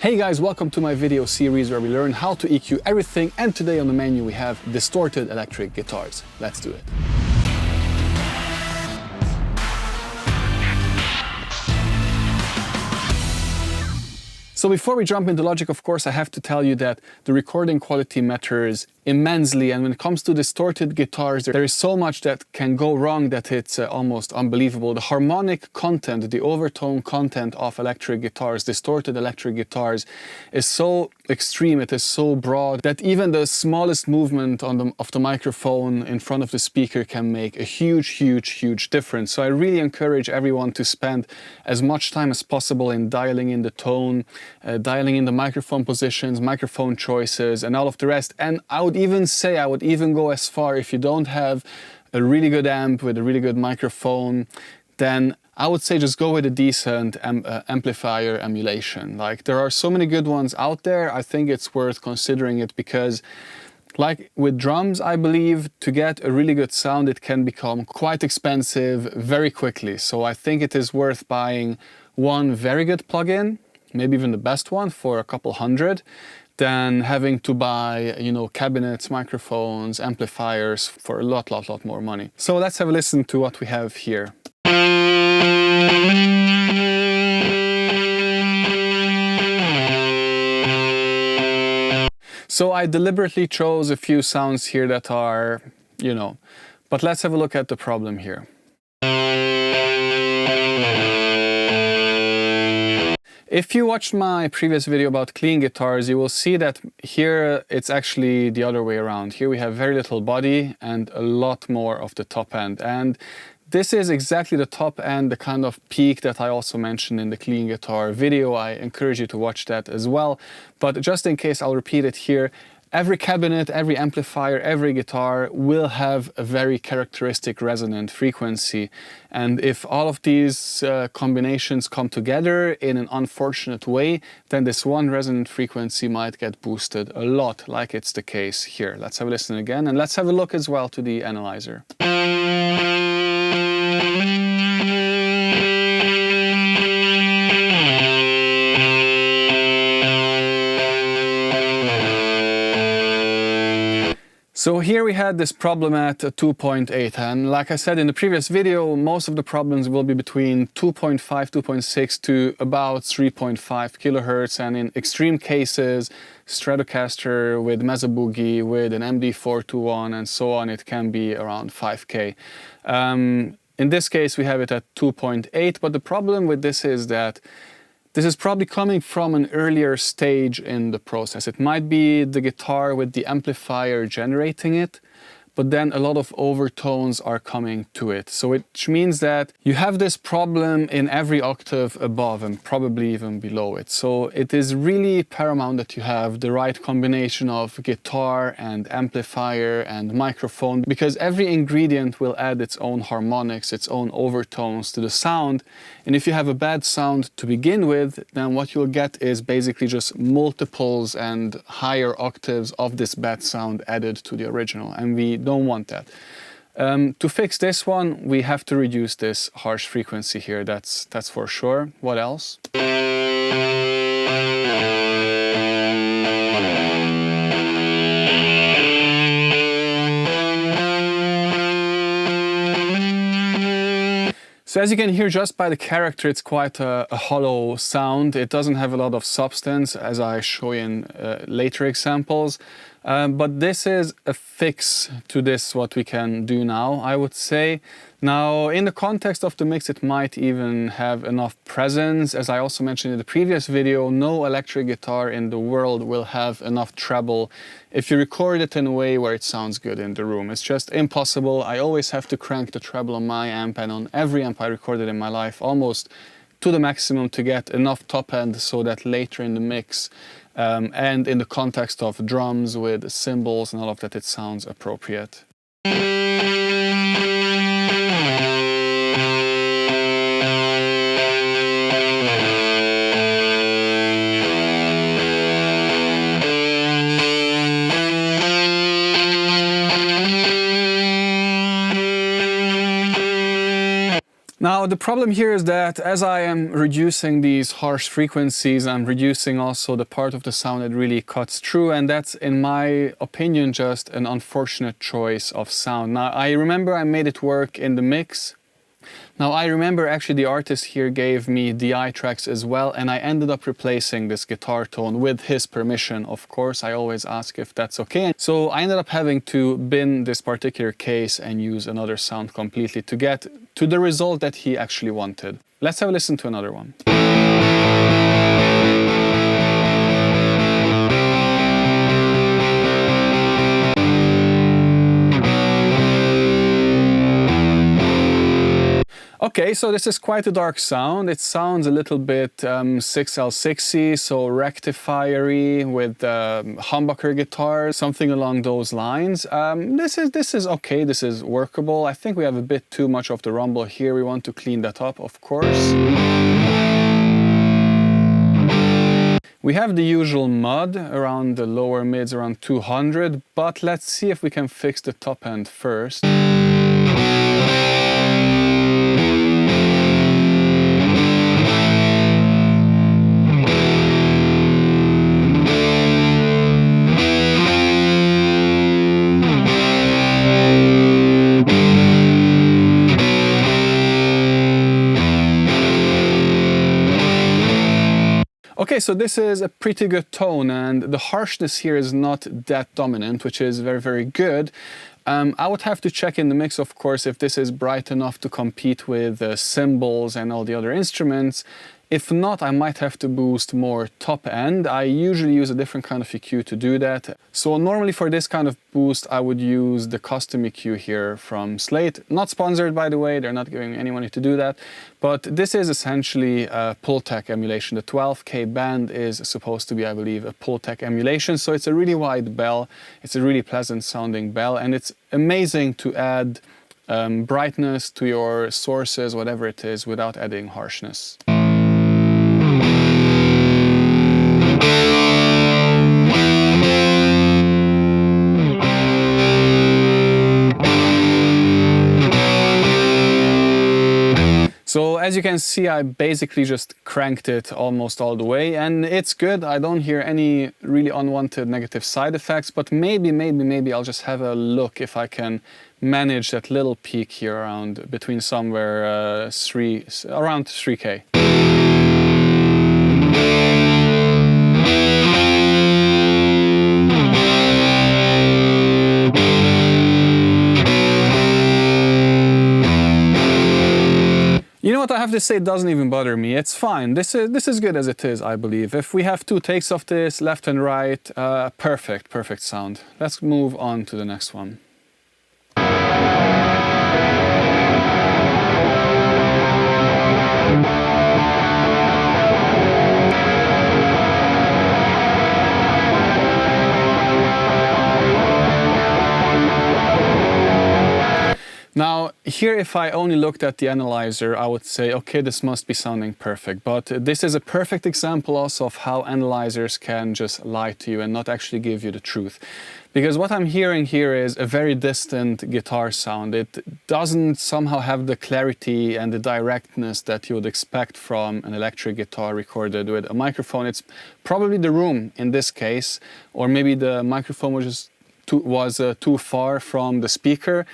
Hey guys, welcome to my video series where we learn how to EQ everything, and today on the menu we have distorted electric guitars. Let's do it. So before we jump into logic, of course, I have to tell you that the recording quality matters immensely, and when it comes to distorted guitars, there is so much that can go wrong that it's almost unbelievable. The harmonic content, the overtone content of electric guitars, distorted electric guitars, is so extreme, it is so broad, that even the smallest movement of the microphone in front of the speaker can make a huge difference. So I really encourage everyone to spend as much time as possible in dialing in the tone, dialing in the microphone positions, microphone choices, and all of the rest. And I would even go as far, if you don't have a really good amp with a really good microphone, then I would say just go with a decent amplifier emulation. Like, there are so many good ones out there. I think it's worth considering it because, like with drums, I believe to get a really good sound, it can become quite expensive very quickly. So I think it is worth buying one very good plugin, maybe even the best one, for a couple hundred, than having to buy, cabinets, microphones, amplifiers for a lot more money. So let's have a listen to what we have here. So I deliberately chose a few sounds here that are, but let's have a look at the problem here. If you watched my previous video about clean guitars, you will see that here it's actually the other way around. Here we have very little body and a lot more of the top end. And this is exactly the top end, the kind of peak that I also mentioned in the clean guitar video. I encourage you to watch that as well. But just in case, I'll repeat it here. Every cabinet, every amplifier, every guitar will have a very characteristic resonant frequency. And if all of these combinations come together in an unfortunate way, then this one resonant frequency might get boosted a lot, like it's the case here. Let's have a listen again, and let's have a look as well to the analyzer. So here we had this problem at 2.8, and like I said in the previous video, most of the problems will be between 2.5, 2.6 to about 3.5 kilohertz, and in extreme cases, Stratocaster with Mesa Boogie, with an MD421 and so on, it can be around 5K. In this case, we have it at 2.8, but the problem with this is that this is probably coming from an earlier stage in the process. It might be the guitar with the amplifier generating it, but then a lot of overtones are coming to it. So which means that you have this problem in every octave above and probably even below it. So it is really paramount that you have the right combination of guitar and amplifier and microphone, because every ingredient will add its own harmonics, its own overtones to the sound. And if you have a bad sound to begin with, then what you'll get is basically just multiples and higher octaves of this bad sound added to the original. And we don't want that. To fix this one, we have to reduce this harsh frequency here, that's for sure. What else? So as you can hear just by the character, it's quite a hollow sound. It doesn't have a lot of substance, as I show you in later examples. But this is a fix to this, what we can do now, I would say. Now, in the context of the mix, it might even have enough presence. As I also mentioned in the previous video, no electric guitar in the world will have enough treble if you record it in a way where it sounds good in the room. It's just impossible. I always have to crank the treble on my amp and on every amp I recorded in my life almost to the maximum to get enough top end so that later in the mix and in the context of drums with cymbals and all of that, it sounds appropriate. Now the problem here is that as I am reducing these harsh frequencies, I'm reducing also the part of the sound that really cuts through, and that's, in my opinion, just an unfortunate choice of sound. Now I remember I made it work in the mix. Now I remember actually the artist here gave me DI tracks as well, and I ended up replacing this guitar tone with his permission, of course. I always ask if that's okay. So I ended up having to bin this particular case and use another sound completely to get to the result that he actually wanted. Let's have a listen to another one. Okay, so this is quite a dark sound. It sounds a little bit 6L6y, so rectifiery with humbucker guitar, something along those lines. This is okay, this is workable. I think we have a bit too much of the rumble here. We want to clean that up, of course. We have the usual mud around the lower mids, around 200, but let's see if we can fix the top end first. Okay, so this is a pretty good tone, and the harshness here is not that dominant, which is very, very good. I would have to check in the mix, of course, if this is bright enough to compete with cymbals and all the other instruments. If not, I might have to boost more top end. I usually use a different kind of EQ to do that. So normally for this kind of boost, I would use the custom EQ here from Slate. Not sponsored, by the way, they're not giving any money to do that. But this is essentially a Pultec emulation. The 12K band is supposed to be, I believe, a Pultec emulation. So it's a really wide bell. It's a really pleasant sounding bell. And it's amazing to add brightness to your sources, whatever it is, without adding harshness. So as you can see, I basically just cranked it almost all the way, and it's good. I don't hear any really unwanted negative side effects, but maybe I'll just have a look if I can manage that little peak here around between somewhere around 3K. You know what, I have to say, it doesn't even bother me. It's fine. This is good as it is, I believe. If we have two takes of this, left and right, perfect sound. Let's move on to the next one. Now, here if I only looked at the analyzer, I would say, okay, this must be sounding perfect. But this is a perfect example also of how analyzers can just lie to you and not actually give you the truth. Because what I'm hearing here is a very distant guitar sound. It doesn't somehow have the clarity and the directness that you would expect from an electric guitar recorded with a microphone. It's probably the room in this case, or maybe the microphone was too far from the speaker.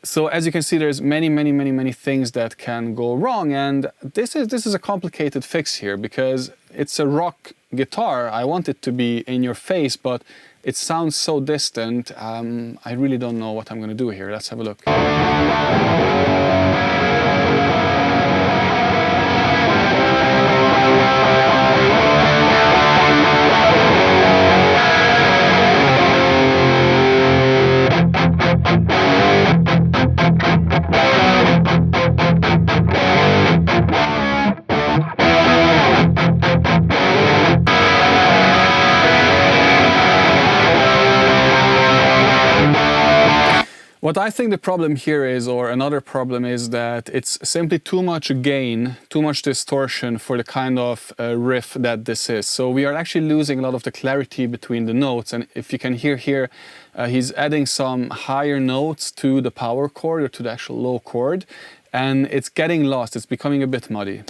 So as you can see, there's many things that can go wrong, and this is a complicated fix here because it's a rock guitar. I want it to be in your face, but it sounds so distant. I really don't know what I'm going to do here. Let's have a look. What I think the problem here is, or another problem is, that it's simply too much gain, too much distortion for the kind of riff that this is. So we are actually losing a lot of the clarity between the notes, and if you can hear here, he's adding some higher notes to the power chord or to the actual low chord. and it's getting lost, it's becoming a bit muddy.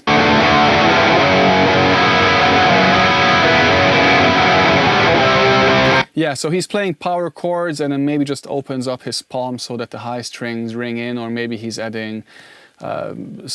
Yeah, so he's playing power chords and then maybe just opens up his palm so that the high strings ring in, or maybe he's adding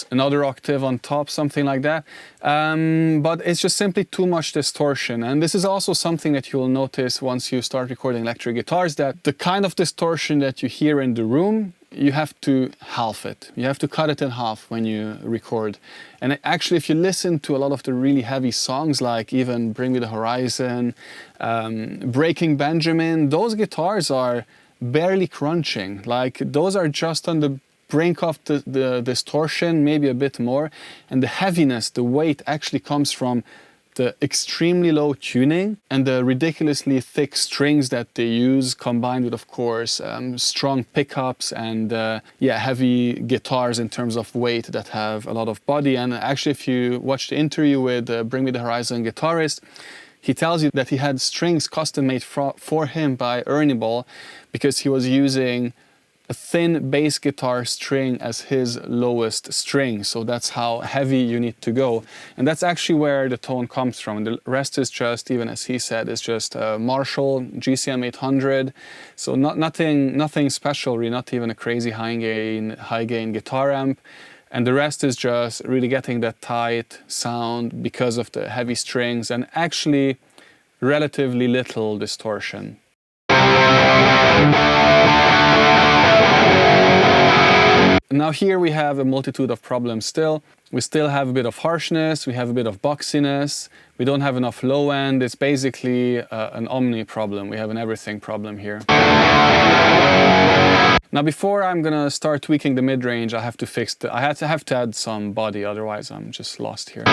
another octave on top, something like that. But it's just simply too much distortion. And this is also something that you'll notice once you start recording electric guitars, that the kind of distortion that you hear in the room, you have to halve it. You have to cut it in half when you record. And actually, if you listen to a lot of the really heavy songs, like even Bring Me the Horizon, Breaking Benjamin, those guitars are barely crunching. Like, those are just on the brink of the distortion, maybe a bit more. And the heaviness, the weight actually comes from the extremely low tuning and the ridiculously thick strings that they use, combined with, of course, strong pickups and yeah, heavy guitars in terms of weight that have a lot of body. And actually, if you watch the interview with Bring Me the Horizon guitarist, he tells you that he had strings custom made for him by Ernie Ball because he was using a thin bass guitar string as his lowest string. So that's how heavy you need to go. And that's actually where the tone comes from. The rest is just, even as he said, is just a Marshall GCM 800. So nothing special, really, not even a crazy high gain guitar amp. And the rest is just really getting that tight sound because of the heavy strings and actually relatively little distortion. Now here we have a multitude of problems still. We still have a bit of harshness, we have a bit of boxiness, we don't have enough low end. It's basically an omni problem. We have an everything problem here. Now before I'm gonna start tweaking the mid-range, I have to fix I have to add some body, otherwise I'm just lost here.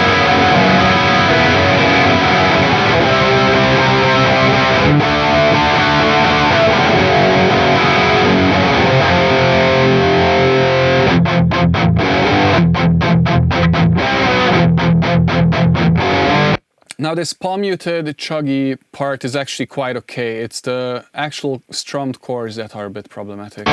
Now this palm muted chuggy part is actually quite okay. It's the actual strummed chords that are a bit problematic.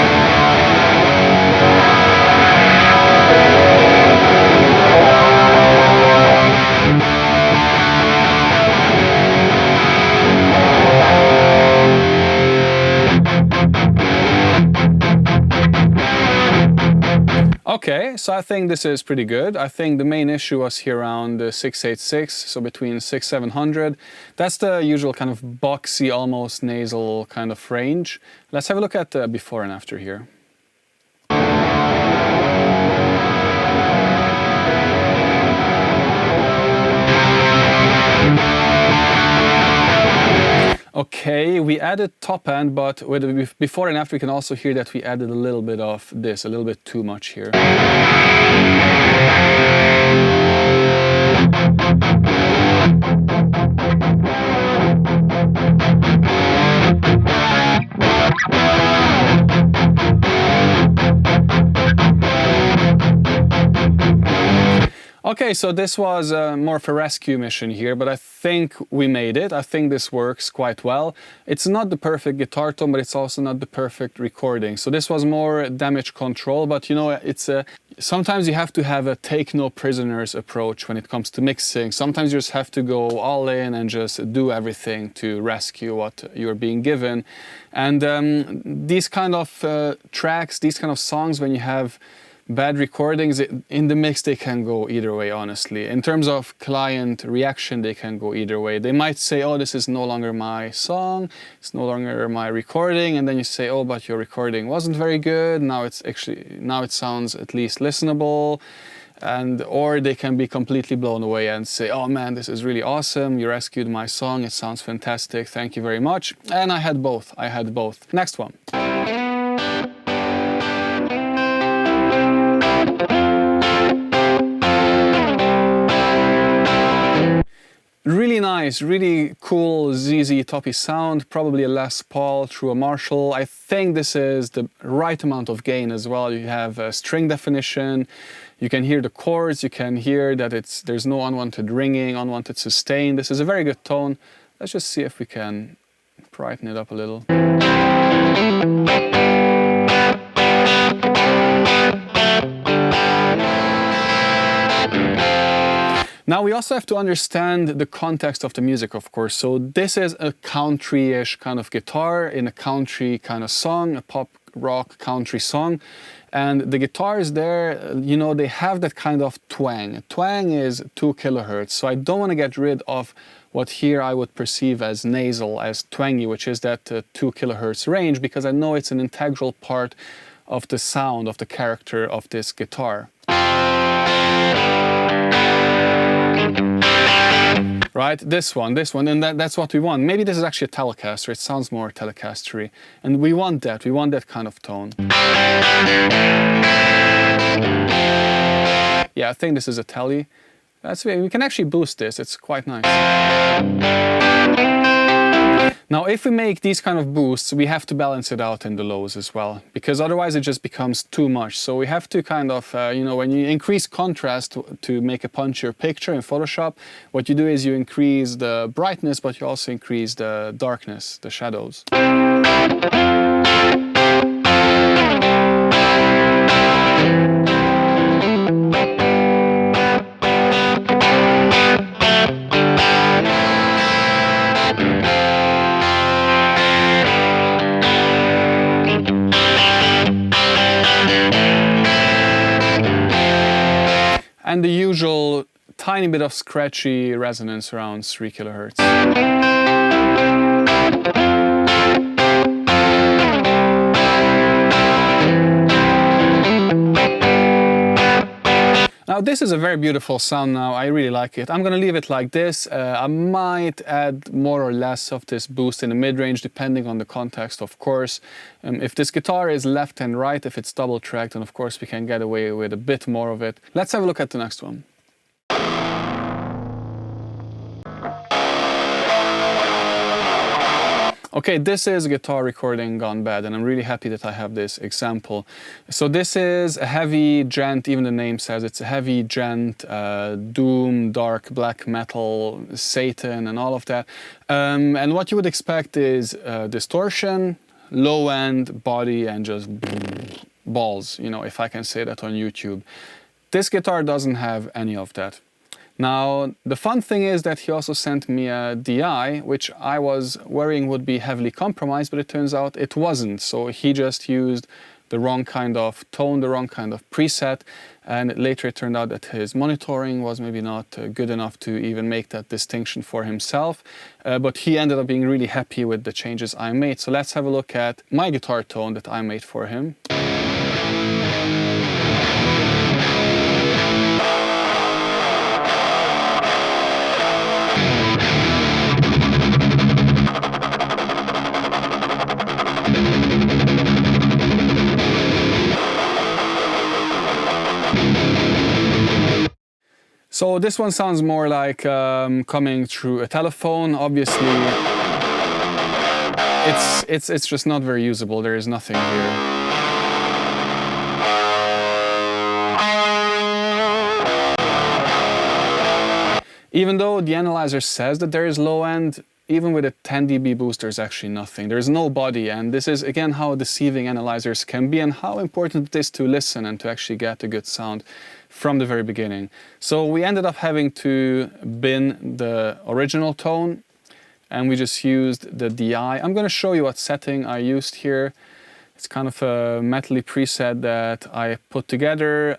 Okay, so I think this is pretty good. I think the main issue was here around the 686, so between 600-700. That's the usual kind of boxy, almost nasal kind of range. Let's have a look at the before and after here. Okay, we added top end, but with the before and after we can also hear that we added a little bit of this, a little bit too much here. Okay, so this was more of a rescue mission here, but I think we made it. I think this works quite well. It's not the perfect guitar tone, but it's also not the perfect recording. So this was more damage control, but you know, it's sometimes you have to have a take no prisoners approach when it comes to mixing. Sometimes you just have to go all in and just do everything to rescue what you're being given. And these kind of tracks, these kind of songs, when you have bad recordings, in the mix they can go either way, honestly. In terms of client reaction, they can go either way. They might say, oh, this is no longer my song, it's no longer my recording, and then you say, oh, but your recording wasn't very good, now it sounds at least listenable. Or they can be completely blown away and say, oh man, this is really awesome, you rescued my song, it sounds fantastic, thank you very much. And I had both. Next one. Really nice, really cool ZZ toppy sound, probably a Les Paul through a Marshall. I think this is the right amount of gain as well. You have a string definition, you can hear the chords, you can hear that there's no unwanted ringing, unwanted sustain. This is a very good tone. Let's just see if we can brighten it up a little. Now we also have to understand the context of the music, of course. So this is a country-ish kind of guitar in a country kind of song, a pop rock country song. And the guitars there, you know, they have that kind of twang. Twang is 2 kilohertz. So I don't want to get rid of what here I would perceive as nasal, as twangy, which is that 2 kilohertz range, because I know it's an integral part of the sound, of the character of this guitar. Right, this one, and that's what we want. Maybe this is actually a Telecaster, it sounds more Telecaster-y. And we want that kind of tone. Yeah, I think this is a Tele. We can actually boost this, it's quite nice. Now, if we make these kind of boosts, we have to balance it out in the lows as well, because otherwise it just becomes too much. So we have to kind of, you know, when you increase contrast to make a punchier picture in Photoshop, what you do is you increase the brightness, but you also increase the darkness, the shadows. And the usual tiny bit of scratchy resonance around 3 kilohertz. Now this is a very beautiful sound now, I really like it. I'm gonna leave it like this. I might add more or less of this boost in the mid-range depending on the context, of course. If this guitar is left and right, if it's double tracked, then of course we can get away with a bit more of it. Let's have a look at the next one. Okay, this is guitar recording gone bad, and I'm really happy that I have this example. So this is a heavy Djent, even the name says it's a heavy Djent, doom, dark, black metal, Satan, and all of that. And what you would expect is distortion, low end, body, and just balls, you know, if I can say that on YouTube. This guitar doesn't have any of that. Now, the fun thing is that he also sent me a DI, which I was worrying would be heavily compromised, but it turns out it wasn't. So he just used the wrong kind of tone, the wrong kind of preset, and later it turned out that his monitoring was maybe not good enough to even make that distinction for himself. But he ended up being really happy with the changes I made. So let's have a look at my guitar tone that I made for him. So this one sounds more like coming through a telephone. Obviously, it's just not very usable. There is nothing here. Even though the analyzer says that there is low end, even with a 10 dB boost, there's actually nothing. There's no body, and this is again how deceiving analyzers can be and how important it is to listen and to actually get a good sound from the very beginning. So we ended up having to bin the original tone, and we just used the DI. I'm going to show you what setting I used here. It's kind of a metally preset that I put together.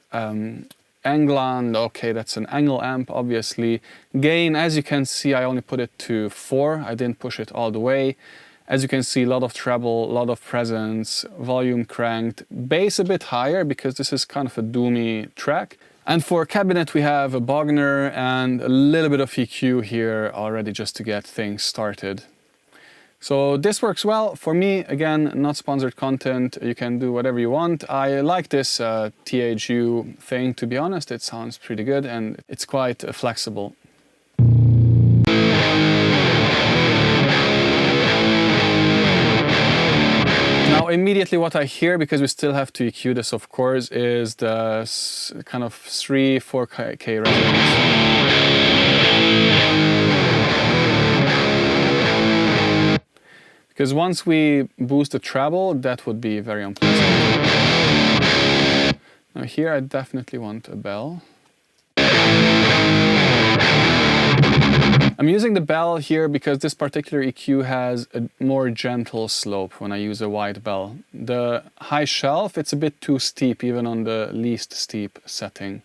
England, okay, that's an angle amp, obviously. Gain, as you can see, I only put it to 4. I didn't push it all the way. As you can see, a lot of treble, a lot of presence, volume cranked, bass a bit higher because this is kind of a doomy track. And for cabinet, we have a Bogner and a little bit of EQ here already just to get things started. So this works well. For me, again, not sponsored content. You can do whatever you want. I like this THU thing, to be honest. It sounds pretty good and it's quite flexible. Now immediately what I hear, because we still have to EQ this of course, is the kind of 3-4K resonance. Because once we boost the treble, that would be very unpleasant. Now here I definitely want a bell. I'm using the bell here because this particular EQ has a more gentle slope when I use a wide bell. The high shelf, it's a bit too steep even on the least steep setting.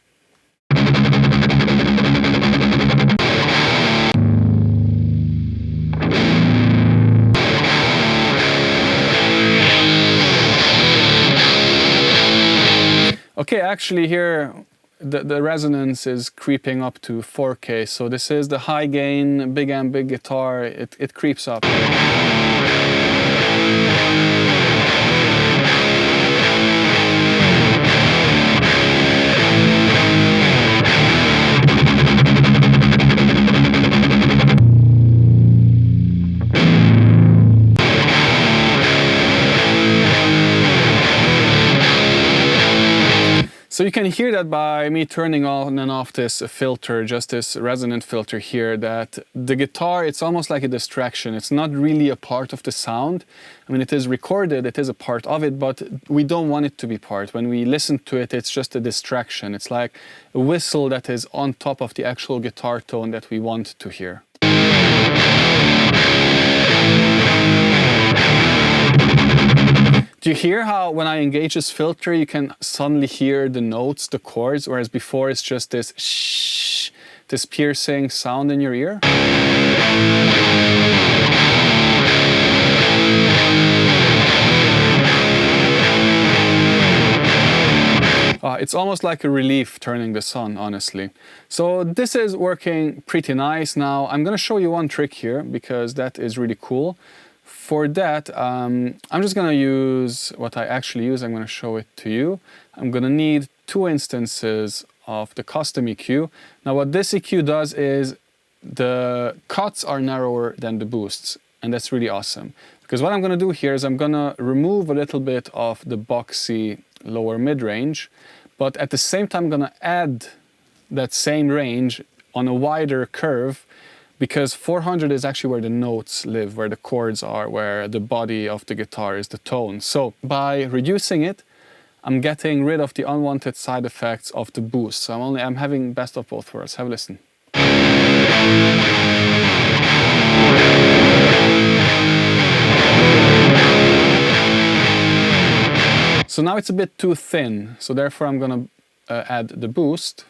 Okay, actually here the resonance is creeping up to 4K, so this is the high gain, big amp, big guitar, it creeps up. So you can hear that by me turning on and off this filter, just this resonant filter here, that the guitar, it's almost like a distraction. It's not really a part of the sound. I mean, it is recorded, it is a part of it, but we don't want it to be part. When we listen to it, it's just a distraction. It's like a whistle that is on top of the actual guitar tone that we want to hear. Do you hear how when I engage this filter, you can suddenly hear the notes, the chords, whereas before it's just this shh, this piercing sound in your ear? It's almost like a relief turning this on, honestly. So this is working pretty nice. Now I'm going to show you one trick here because that is really cool. For that, I'm just going to use what I actually use. I'm going to show it to you. I'm going to need 2 instances of the custom EQ. Now what this EQ does is the cuts are narrower than the boosts, and that's really awesome. Because what I'm going to do here is I'm going to remove a little bit of the boxy lower mid-range, but at the same time I'm going to add that same range on a wider curve, because 400 is actually where the notes live, where the chords are, where the body of the guitar is the tone. So by reducing it, I'm getting rid of the unwanted side effects of the boost. So I'm having best of both worlds. Have a listen. So now it's a bit too thin, so therefore I'm gonna add the boost.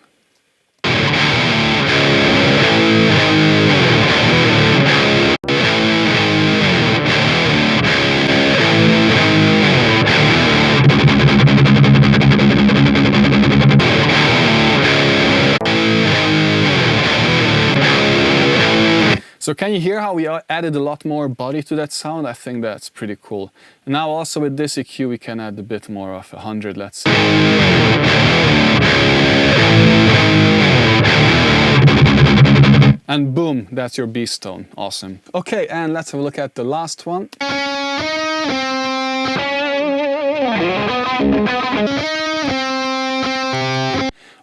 So can you hear how we added a lot more body to that sound? I think that's pretty cool. And now also with this EQ we can add a bit more of 100, let's say. And boom, that's your beast tone. Awesome. Okay, and let's have a look at the last one.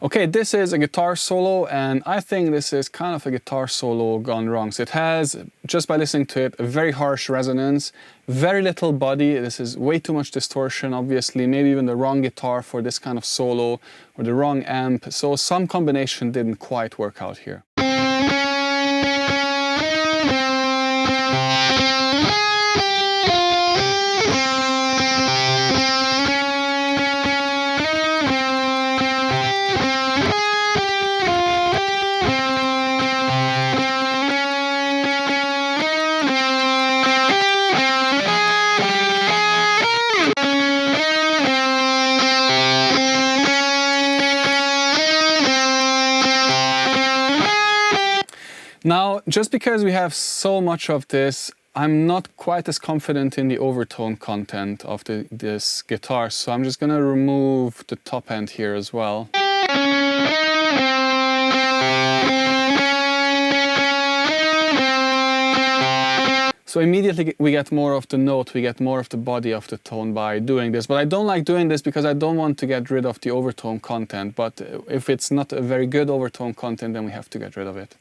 Okay, this is a guitar solo, and I think this is kind of a guitar solo gone wrong. So it has, just by listening to it, a very harsh resonance, very little body. This is way too much distortion, obviously, maybe even the wrong guitar for this kind of solo, or the wrong amp. So some combination didn't quite work out here. Now, just because we have so much of this, I'm not quite as confident in the overtone content of this guitar, so I'm just gonna remove the top end here as well. So immediately we get more of the note, we get more of the body of the tone by doing this. But I don't like doing this because I don't want to get rid of the overtone content. But if it's not a very good overtone content, then we have to get rid of it.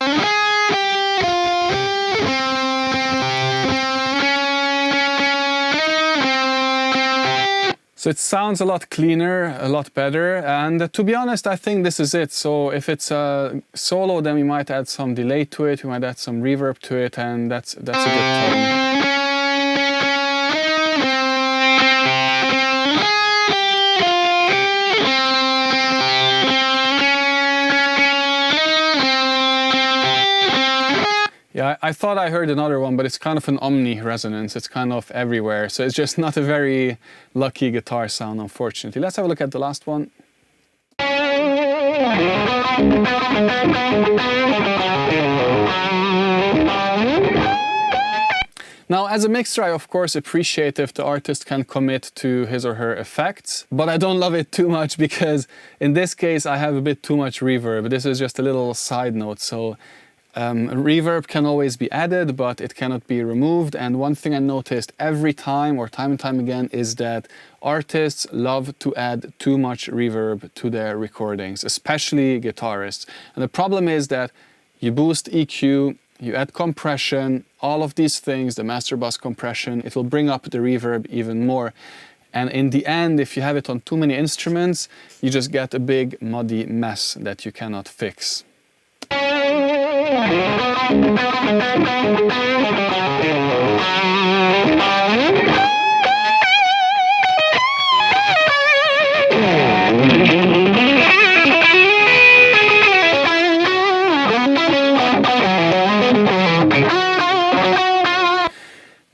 So it sounds a lot cleaner, a lot better, and to be honest, I think this is it. So if it's a solo, then we might add some delay to it, we might add some reverb to it, and that's a good tone. Yeah, I thought I heard another one, but it's kind of an omni resonance. It's kind of everywhere. So it's just not a very lucky guitar sound, unfortunately. Let's have a look at the last one. Now, as a mixer, I of course appreciate if the artist can commit to his or her effects, but I don't love it too much because in this case I have a bit too much reverb. This is just a little side note. So reverb can always be added, but it cannot be removed. And one thing I noticed every time, or time and time again, is that artists love to add too much reverb to their recordings, especially guitarists. And the problem is that you boost EQ, you add compression, all of these things, the master bus compression, it will bring up the reverb even more. And in the end, if you have it on too many instruments, you just get a big muddy mess that you cannot fix.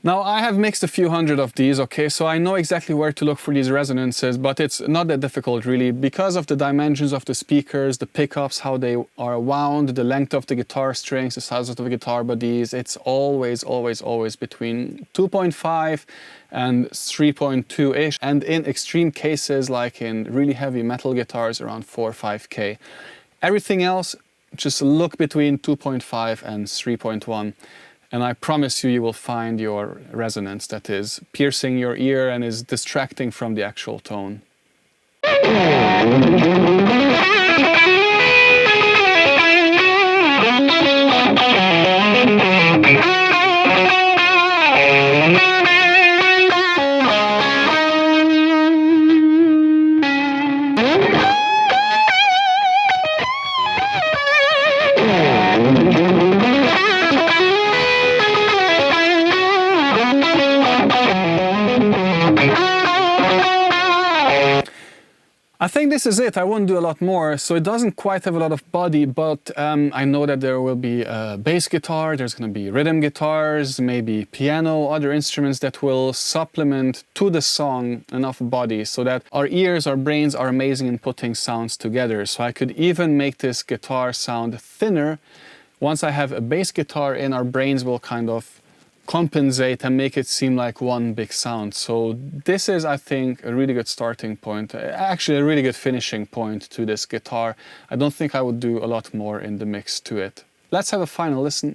Now, I have mixed a few hundred of these, okay, so I know exactly where to look for these resonances, but it's not that difficult really, because of the dimensions of the speakers, the pickups, how they are wound, the length of the guitar strings, the size of the guitar bodies. It's always between 2.5 and 3.2-ish, and in extreme cases, like in really heavy metal guitars, around 4 or 5K. Everything else, just look between 2.5 and 3.1. And I promise you, you will find your resonance that is piercing your ear and is distracting from the actual tone. I think this is it. I won't do a lot more. So it doesn't quite have a lot of body, but I know that there will be a bass guitar, there's going to be rhythm guitars, maybe piano, other instruments that will supplement to the song enough body so that our ears, our brains are amazing in putting sounds together. So I could even make this guitar sound thinner. Once I have a bass guitar in, our brains will kind of compensate and make it seem like one big sound. So this is, I think, a really good starting point, actually a really good finishing point to this guitar. I don't think I would do a lot more in the mix to it. Let's have a final listen.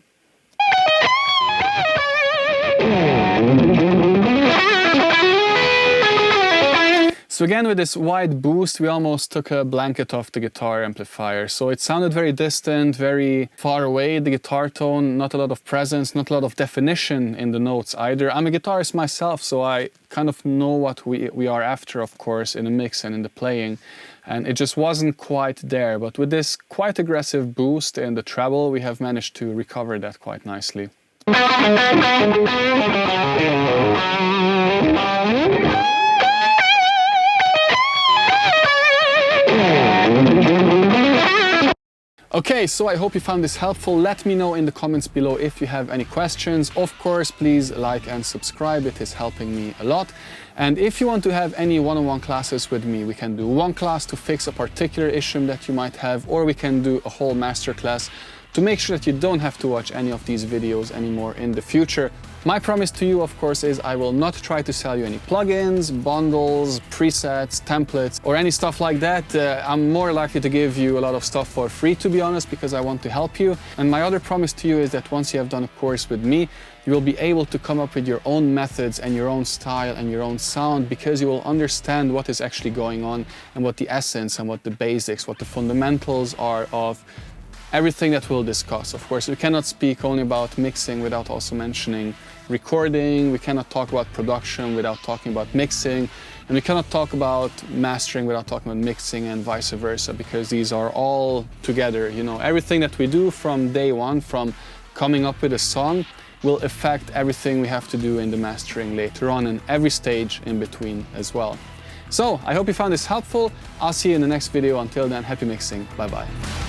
So again, with this wide boost, we almost took a blanket off the guitar amplifier. So it sounded very distant, very far away, the guitar tone, not a lot of presence, not a lot of definition in the notes either. I'm a guitarist myself, so I kind of know what we are after, of course, in the mix and in the playing. And it just wasn't quite there. But with this quite aggressive boost in the treble, we have managed to recover that quite nicely. Okay, so I hope you found this helpful. Let me know in the comments below if you have any questions. Of course, please like and subscribe. It is helping me a lot. And if you want to have any one-on-one classes with me, we can do one class to fix a particular issue that you might have, or we can do a whole masterclass to make sure that you don't have to watch any of these videos anymore in the future. My promise to you, of course, is I will not try to sell you any plugins, bundles, presets, templates, or any stuff like that. I'm more likely to give you a lot of stuff for free, to be honest, because I want to help you. And my other promise to you is that once you have done a course with me, you will be able to come up with your own methods and your own style and your own sound, because you will understand what is actually going on and what the essence and what the basics, what the fundamentals are of everything that we'll discuss. Of course, we cannot speak only about mixing without also mentioning recording, we cannot talk about production without talking about mixing, and we cannot talk about mastering without talking about mixing, and vice versa, because these are all together. You know, everything that we do from day one, from coming up with a song, will affect everything we have to do in the mastering later on, and every stage in between as well. So I hope you found this helpful. I'll see you in the next video. Until then, happy mixing. Bye bye.